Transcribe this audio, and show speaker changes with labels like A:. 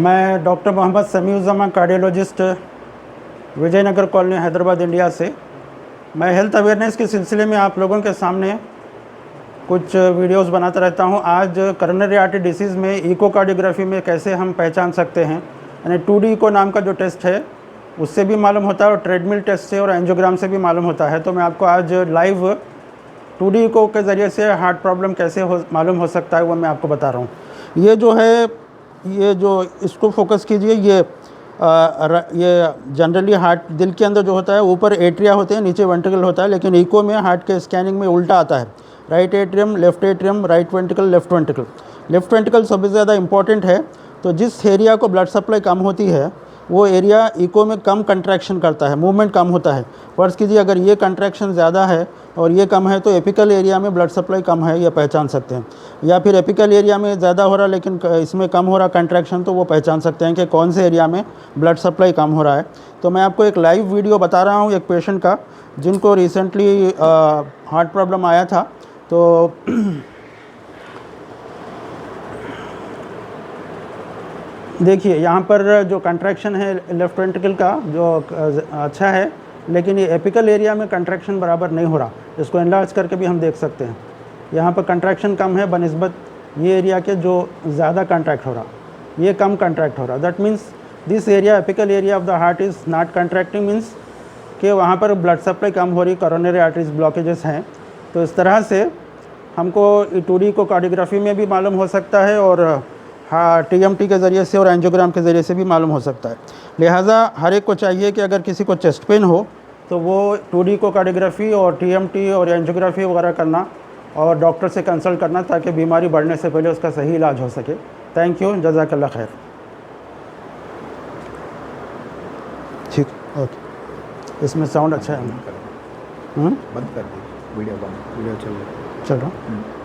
A: मैं doctor Mohammed Samiuzzama cardiologist Vijayanagar colony Hyderabad India से। मैं हेल्थ अवेयरनेस के सिलसिले में आप लोगों के सामने कुछ वीडियोस बनाता रहता हूं। आज करोनरी आर्टरी डिसीज़ में इकोकार्डियोग्राफी में कैसे हम पहचान सकते हैं, यानी 2D इको नाम का जो टेस्ट है उससे भी मालूम होता है और ट्रेडमिल टेस्ट से और एंजियोग्राम से भी मालूम होता है। तो मैं आपको आज लाइव 2D इको के ज़रिए से हार्ट प्रॉब्लम कैसे मालूम हो सकता है वो मैं आपको बता रहा हूँ। ये जो है, ये जो इसको फोकस कीजिए, ये जनरली हार्ट दिल के अंदर जो होता है ऊपर एट्रिया होते हैं, नीचे वेंट्रिकल होता है, लेकिन इको में हार्ट के स्कैनिंग में उल्टा आता है। Right atrium, right ventricle, left ventricle. Left ventricle सबसे ज़्यादा इंपॉर्टेंट है। तो जिस एरिया को ब्लड सप्लाई कम होती है वो एरिया इको में कम कंट्रैक्शन करता है, मूवमेंट कम होता है। फर्ज कीजिए अगर ये कंट्रैक्शन ज़्यादा है और ये कम है तो एपिकल एरिया में ब्लड सप्लाई कम है, ये पहचान सकते हैं। या फिर एपिकल एरिया में ज़्यादा हो रहा लेकिन इसमें कम हो रहा कंट्रैक्शन, तो वो पहचान सकते हैं कि कौन से एरिया में ब्लड सप्लाई कम हो रहा है। तो मैं आपको एक लाइव वीडियो बता रहा हूँ एक पेशेंट का जिनको रिसेंटली हार्ट प्रॉब्लम आया था। तो देखिए यहाँ पर जो कंट्रैक्शन है लेफ्ट वेंट्रिकल का जो अच्छा है, लेकिन ये एपिकल एरिया में कंट्रैक्शन बराबर नहीं हो रहा। इसको एनलार्ज करके भी हम देख सकते हैं। यहाँ पर कंट्रैक्शन कम है बनिस्बत ये एरिया के जो ज़्यादा कंट्रैक्ट हो रहा, ये कम कंट्रैक्ट हो रहा। That means this area, apical area of the heart is not contracting, means कि वहाँ पर ब्लड सप्लाई कम हो रही, कोरोनरी आर्टरीज ब्लॉकेजेस हैं। तो इस तरह से हमको 2D इकोकार्डियोग्राफी में भी मालूम हो सकता है और हाँ TMT के ज़रिए से और एंजियोग्राम के ज़रिए से भी मालूम हो सकता है। लिहाजा हर एक को चाहिए कि अगर किसी को चेस्ट पेन हो तो वो 2D इकोकार्डियोग्राफी और TMT और एंजियोग्राफी वगैरह करना और डॉक्टर से कंसल्ट करना ताकि बीमारी बढ़ने से पहले उसका सही इलाज हो सके। थैंक यू, जज़ाकल्लाह खैर। ठीक, ओके। इसमें साउंड अच्छा है।
B: बंद कर दी वीडियो, वीडियो चल रहा है।
A: चलो।